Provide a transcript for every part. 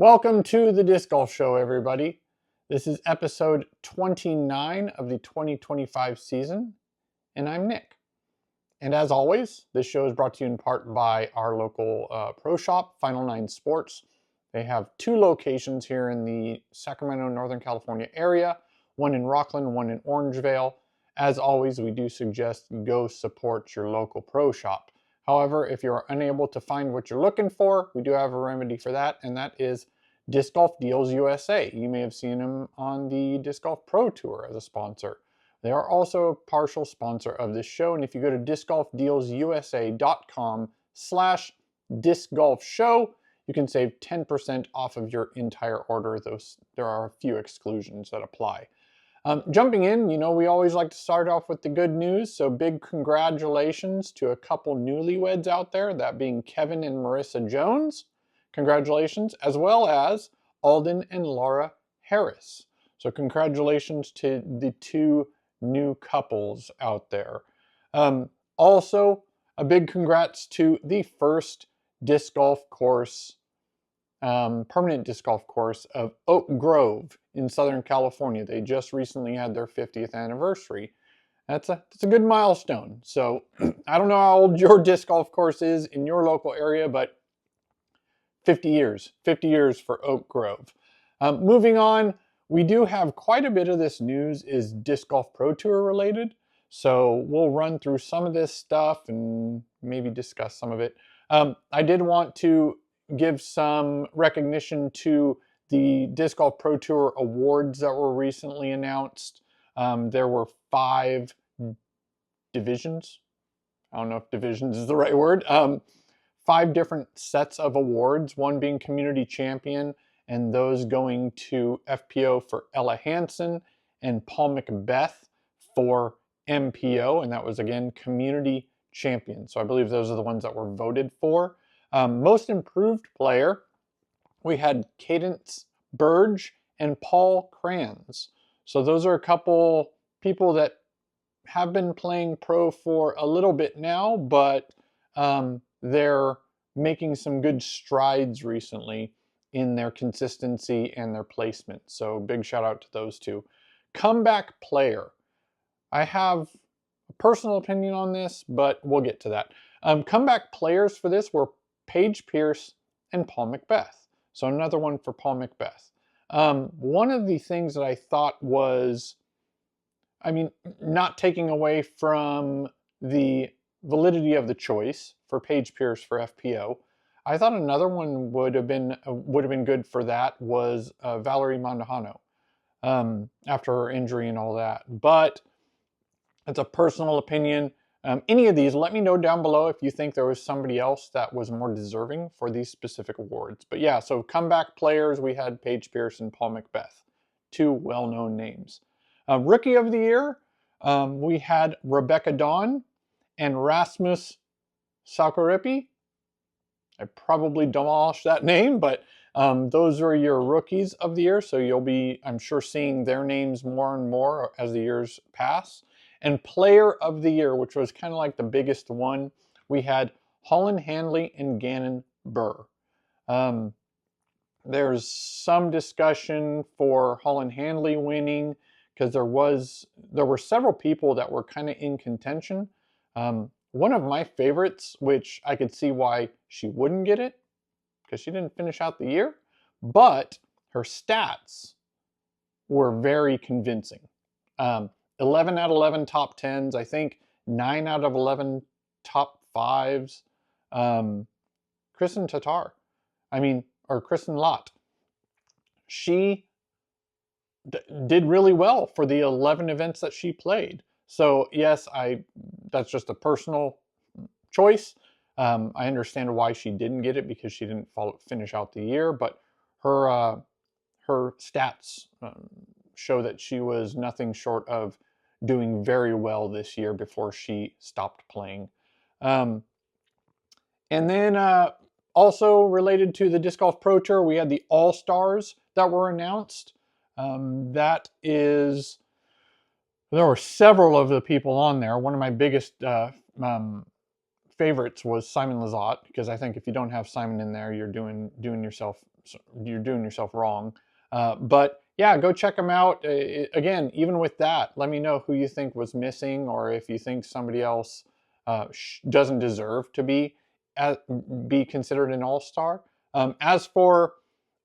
Welcome to the Disc Golf Show, everybody. This is episode 29 of the 2025 season, and I'm Nick. And as always, this show is brought to you in part by our local pro shop, Final Nine Sports. They have two locations here in the Sacramento, Northern California area, one in Rocklin, one in Orangevale. As always, we do suggest go support your local pro shop. However, if you're unable to find what you're looking for, we do have a remedy for that, and that is Disc Golf Deals USA. You may have seen them on the Disc Golf Pro Tour as a sponsor. They are also a partial sponsor of this show, and if you go to discgolfdealsusa.com/discgolfshow, you can save 10% off of your entire order. There are a few exclusions that apply. Jumping in, we always like to start off with the good news, so big congratulations to a couple newlyweds out there, that being Kevin and Marisa Jones. Congratulations, as well as Alden and Lara Harris. So congratulations to the two new couples out there. Also, a big congrats to the first disc golf course, permanent disc golf course of Oak Grove in Southern California. They just recently had their 50th anniversary. That's a good milestone. So I don't know how old your disc golf course is in your local area, but 50 years for Oak Grove. Moving on, we do have quite a bit of this news is Disc Golf Pro Tour related. So we'll run through some of this stuff and maybe discuss some of it. I did want to give some recognition to the Disc Golf Pro Tour Awards that were recently announced. There were 5 divisions. I don't know if divisions is the right word. 5 different sets of awards, one being Community Champion, and those going to FPO for Ella Hansen and Paul McBeth for MPO, and that was again Community Champion. So I believe those are the ones that were voted for. Most Improved Player, we had Cadence, Burge, and Paul Krans. So those are a couple people that have been playing pro for a little bit now, but they're making some good strides recently in their consistency and their placement. So big shout out to those two. Comeback Player. I have a personal opinion on this, but we'll get to that. Comeback players for this were Paige Pierce and Paul McBeth. So another one for Paul McBeth. One of the things that I thought was, not taking away from the validity of the choice for Paige Pierce for FPO, I thought another one would have been good for that was Valerie Mandujano after her injury and all that. But it's a personal opinion. Any of these, let me know down below if you think there was somebody else that was more deserving for these specific awards. But yeah, so comeback players, we had Paige Pierce and Paul McBeth, two well-known names. Rookie of the Year, we had Rebecca Dawn and Rasmus Saukkoriipi. I probably demolished that name, but those are your Rookies of the Year, so you'll be, I'm sure, seeing their names more and more as the years pass. And Player of the Year, which was kind of like the biggest one, we had Holyn, Handley, and Gannon Buhr. There's some discussion for Holyn Handley winning because there were several people that were kind of in contention. One of my favorites, which I could see why she wouldn't get it, because she didn't finish out the year, but her stats were very convincing. 11 out of 11 top 10s, I think 9 out of 11 top 5s. Kristin Latt. She did really well for the 11 events that she played. So yes, that's just a personal choice. I understand why she didn't get it because she didn't finish out the year, but her stats show that she was nothing short of doing very well this year before she stopped playing. And then also related to the Disc Golf Pro Tour, we had the All-Stars that were announced. There were several of the people on there. One of my biggest favorites was Simon Lizotte, because I think if you don't have Simon in there, you're doing yourself wrong. But yeah, go check them out. Again, even with that, let me know who you think was missing, or if you think somebody else doesn't deserve to be considered an all-star. As for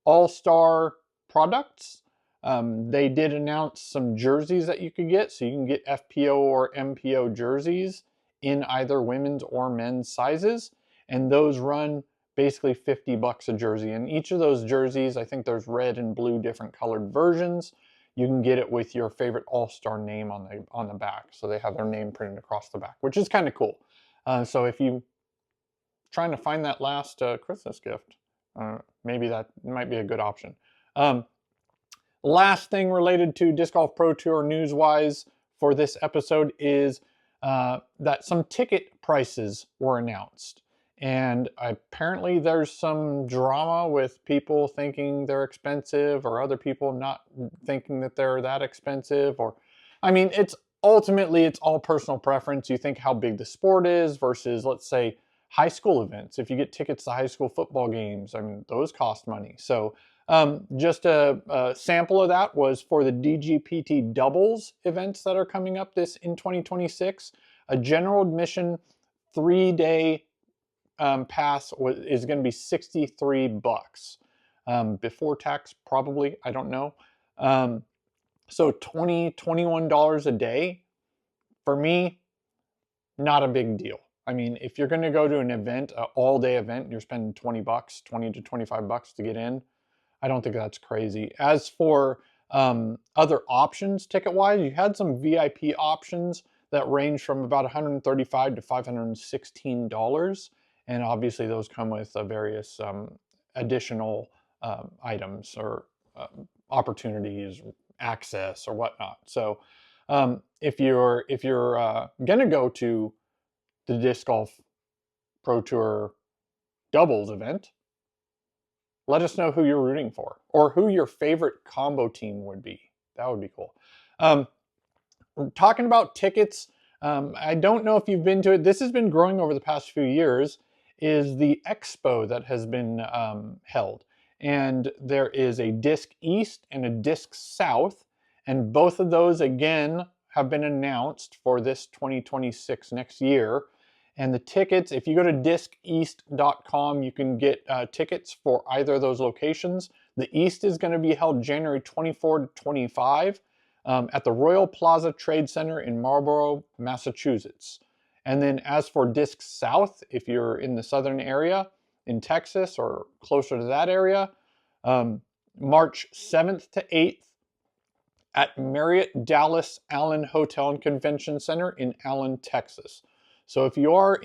all-star products, they did announce some jerseys that you could get. So you can get FPO or MPO jerseys in either women's or men's sizes. And those run basically $50 a jersey. And each of those jerseys, I think there's red and blue different colored versions. You can get it with your favorite all-star name on the back. So they have their name printed across the back, which is kind of cool. So if you trying to find that last Christmas gift, maybe that might be a good option. Last thing related to Disc Golf Pro Tour news-wise for this episode is that some ticket prices were announced. And apparently there's some drama with people thinking they're expensive, or other people not thinking that they're that expensive. Or, I mean, it's all personal preference. You think how big the sport is versus, let's say, high school events. If you get tickets to high school football games, I mean, those cost money. So just a sample of that was for the DGPT doubles events that are coming up in 2026. A general admission 3-day pass is going to be $63 before tax, probably. I don't know. So $21 a day for me, not a big deal. I mean, if you're going to go to an event, an all-day event, and you're spending $20, $20 to $25 to get in, I don't think that's crazy. As for other options ticket-wise, you had some VIP options that range from about $135 to $516. And obviously those come with various additional items or opportunities, access or whatnot. So if you're gonna go to the Disc Golf Pro Tour doubles event, let us know who you're rooting for, or who your favorite combo team would be. That would be cool. Talking about tickets, I don't know if you've been to it. This has been growing over the past few years, is the expo that has been held. And there is a Disc East and a Disc South, and both of those, again, have been announced for this 2026 next year. And the tickets, if you go to disceast.com, you can get tickets for either of those locations. The East is going to be held January 24 to 25 at the Royal Plaza Trade Center in Marlborough, Massachusetts. And then as for Disc South, if you're in the southern area in Texas or closer to that area, March 7th to 8th at Marriott Dallas Allen Hotel and Convention Center in Allen, Texas. So if you are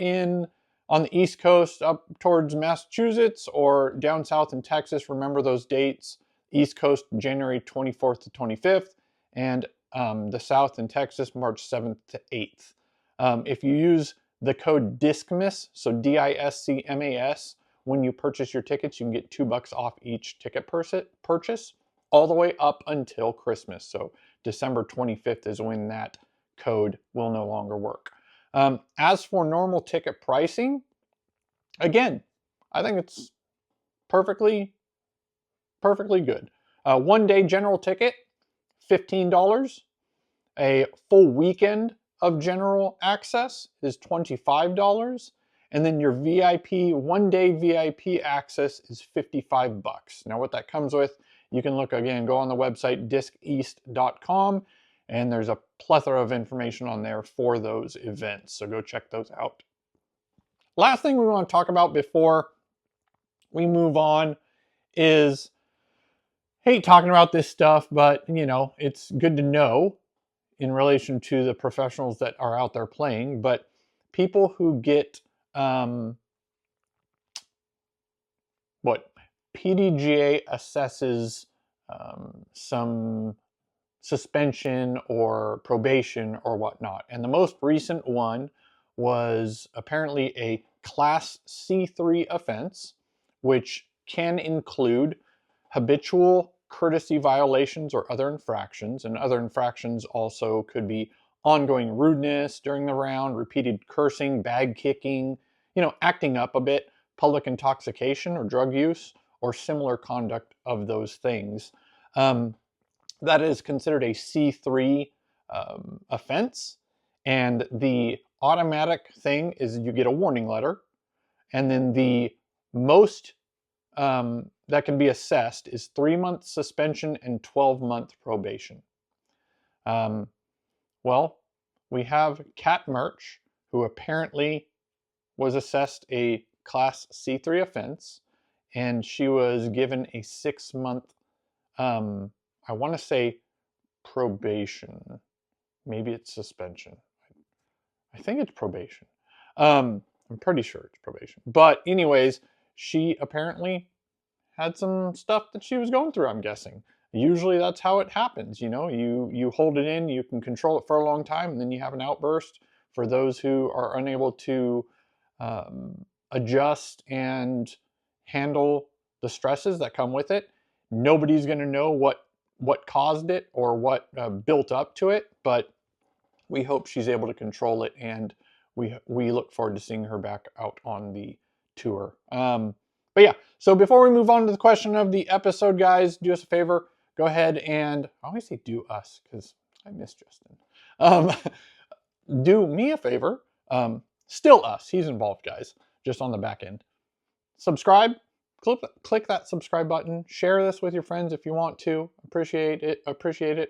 on the East Coast up towards Massachusetts or down south in Texas, remember those dates. East Coast, January 24th to 25th, and the South in Texas, March 7th to 8th. If you use the code DISCMAS, so DISCMAS, when you purchase your tickets, you can get $2 off each ticket purchase, all the way up until Christmas. So December 25th is when that code will no longer work. As for normal ticket pricing, again, I think it's perfectly good. 1-day general ticket, $15. A full weekend of general access is $25. And then your VIP, 1-day VIP access is $55. Now what that comes with, you can look again, go on the website disceast.com, and there's a plethora of information on there for those events. So go check those out. Last thing we want to talk about before we move on is, hate talking about this stuff, but you know, it's good to know in relation to the professionals that are out there playing. But people who get what PDGA assesses some suspension or probation or whatnot. And the most recent one was apparently a Class C3 offense, which can include habitual courtesy violations or other infractions. And other infractions also could be ongoing rudeness during the round, repeated cursing, bag kicking, acting up a bit, public intoxication or drug use, or similar conduct of those things. That is considered a C3 offense, and the automatic thing is you get a warning letter, and then the most that can be assessed is 3-month suspension and 12-month probation. Well, we have Kat Mertsch, who apparently was assessed a Class C3 offense, and she was given a 6-month, I want to say probation. Maybe it's suspension. I think it's probation. I'm pretty sure it's probation. But anyways, she apparently had some stuff that she was going through, I'm guessing. Usually that's how it happens, you hold it in, you can control it for a long time, and then you have an outburst. For those who are unable to adjust and handle the stresses that come with it, nobody's going to know what caused it or what built up to it, but we hope she's able to control it, and we look forward to seeing her back out on the tour. But yeah, so before we move on to the question of the episode, guys, do us a favor. Go ahead and, I always say do us because I miss Justin. Do me a favor. Still us. He's involved, guys, just on the back end. Subscribe. Click that subscribe button. Share this with your friends if you want to. Appreciate it.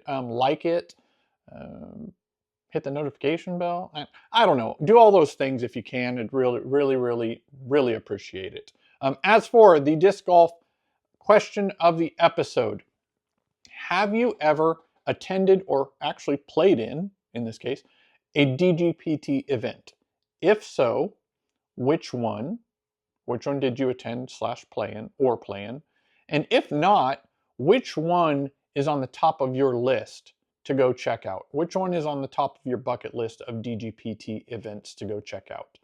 Like it. Hit the notification bell. I don't know. Do all those things if you can. I'd really appreciate it. As for the disc golf question of the episode, have you ever attended or actually played in this case, a DGPT event? If so, which one? Which one did you attend / play in? And if not, which one is on the top of your list to go check out? Which one is on the top of your bucket list of DGPT events to go check out?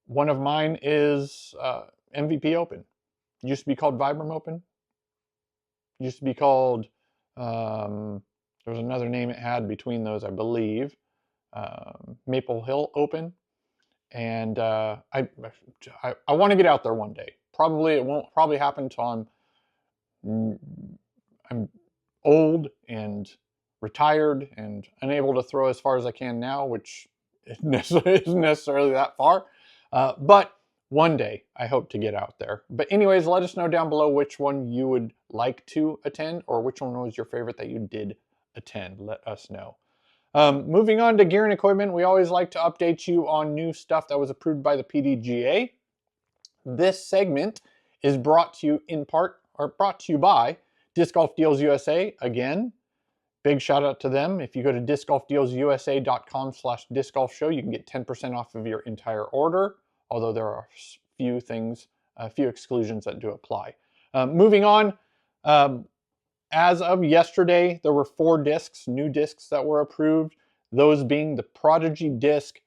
One of mine is MVP Open. It used to be called Vibram Open. It used to be called, there was another name it had between those, I believe. Maple Hill Open. And I want to get out there one day. It won't happen until I'm old and retired and unable to throw as far as I can now, which isn't necessarily that far. But one day I hope to get out there. But anyways, let us know down below which one you would like to attend, or which one was your favorite that you did attend. Let us know. Moving on to gear and equipment, we always like to update you on new stuff that was approved by the PDGA. This segment is brought to you by Disc Golf Deals USA. Again, big shout out to them. If you go to discgolfdealsusa.com/discgolfshow, you can get 10% off of your entire order, although there are a few exclusions that do apply. Moving on, as of yesterday, there were 4 new discs that were approved, those being the Prodigy Disc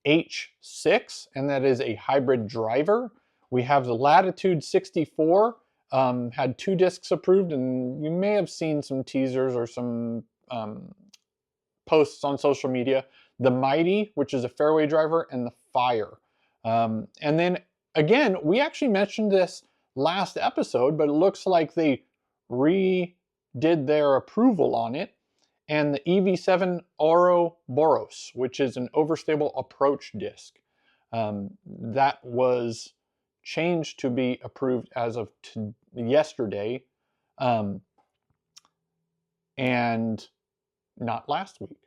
H6, and that is a hybrid driver. We have the Latitude 64, had 2 discs approved, and you may have seen some teasers or some posts on social media. The Mighty, which is a fairway driver, and the Fire. And then, again, we actually mentioned this last episode, but it looks like they redid their approval on it, and the EV7 Ouroboros, which is an overstable approach disc, that was changed to be approved as of yesterday, and not last week.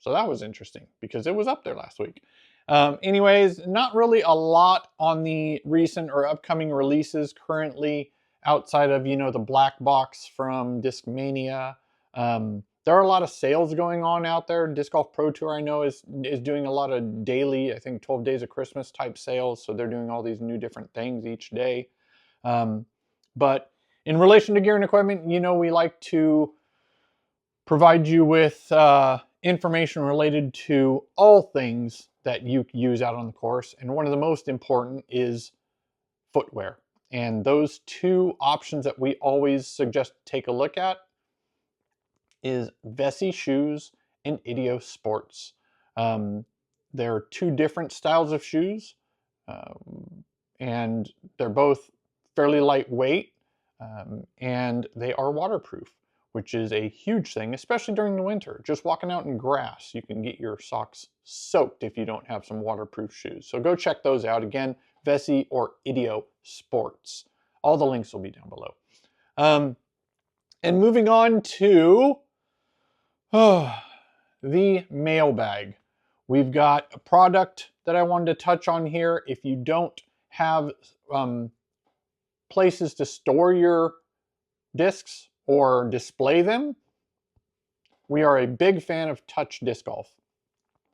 So that was interesting because it was up there last week. Anyways, not really a lot on the recent or upcoming releases currently, outside of, the black box from Discmania. There are a lot of sales going on out there. Disc Golf Pro Tour, I know, is doing a lot of daily, I think 12 days of Christmas type sales. So they're doing all these new different things each day. But in relation to gear and equipment, we like to provide you with information related to all things that you use out on the course. And one of the most important is footwear. And those 2 options that we always suggest to take a look at is Vessi shoes and Idios Sports. They're two different styles of shoes, and they're both fairly lightweight, and they are waterproof, which is a huge thing, especially during the winter. Just walking out in grass, you can get your socks soaked if you don't have some waterproof shoes. So go check those out. Again, Vessi or Ideo Sports. All the links will be down below. And moving on to the mailbag. We've got a product that I wanted to touch on here. If you don't have places to store your discs or display them, we are a big fan of touch disc golf.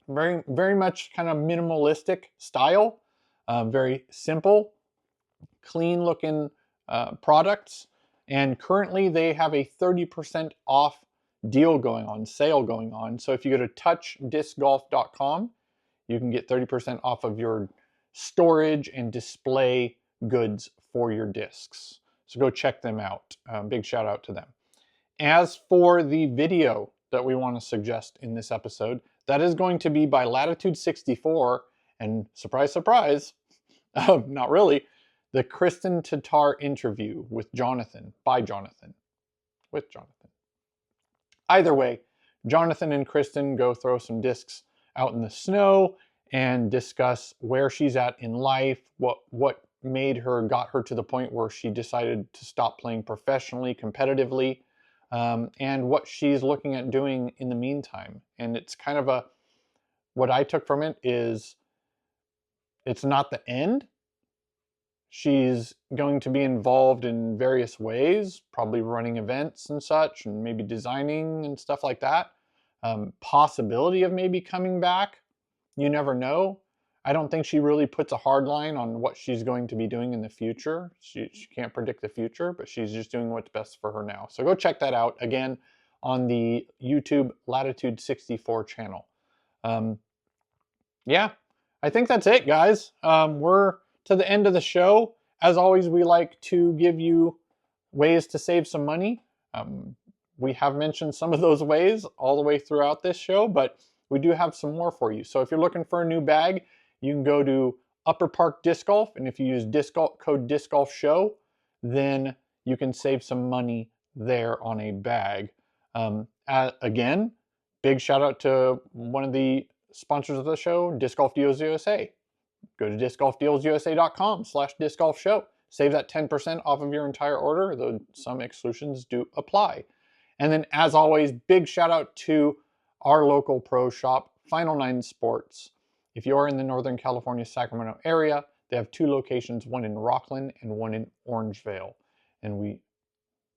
Very, very much kind of minimalistic style, very simple, clean looking products. And currently they have a 30% off deal going on, sale going on. So if you go to touchdiscgolf.com, you can get 30% off of your storage and display goods for your discs. So go check them out. Big shout out to them. As for the video that we want to suggest in this episode, that is going to be by Latitude 64, and surprise, surprise, not really, the Kristin Tatar interview with Jonathan, with Jonathan. Either way, Jonathan and Kristin go throw some discs out in the snow and discuss where she's at in life, what got her to the point where she decided to stop playing professionally, competitively, and what she's looking at doing in the meantime. And it's kind of what I took from it is it's not the end. She's going to be involved in various ways, probably running events and such, and maybe designing and stuff like that. Possibility of maybe coming back. You never know. I don't think she really puts a hard line on what she's going to be doing in the future. She can't predict the future, but she's just doing what's best for her now. So go check that out, again, on the YouTube Latitude 64 channel. Yeah, I think that's it, guys. We're to the end of the show. As always, we like to give you ways to save some money. We have mentioned some of those ways all the way throughout this show, but we do have some more for you. So if you're looking for a new bag, you can go to Upper Park Disc Golf, and if you use code Disc Golf Show, then you can save some money there on a bag. Again, big shout out to one of the sponsors of the show, Disc Golf Deals USA. Go to discgolfdealsusa.com/discgolfshow. Save that 10% off of your entire order, though some exclusions do apply. And then, as always, big shout out to our local pro shop, Final Nine Sports. If you are in the Northern California, Sacramento area, they have two locations, one in Rocklin and one in Orangevale. And we,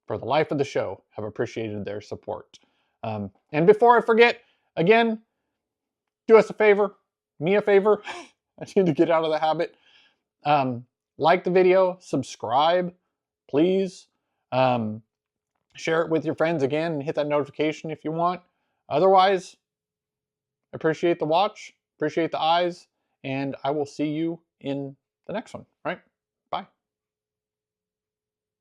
for the life of the show, have appreciated their support. And before I forget, again, do us a favor, me a favor. I need to get out of the habit. Like the video, subscribe, please. Share it with your friends again, and hit that notification if you want. Otherwise, appreciate the watch, appreciate the eyes, and I will see you in the next one, right?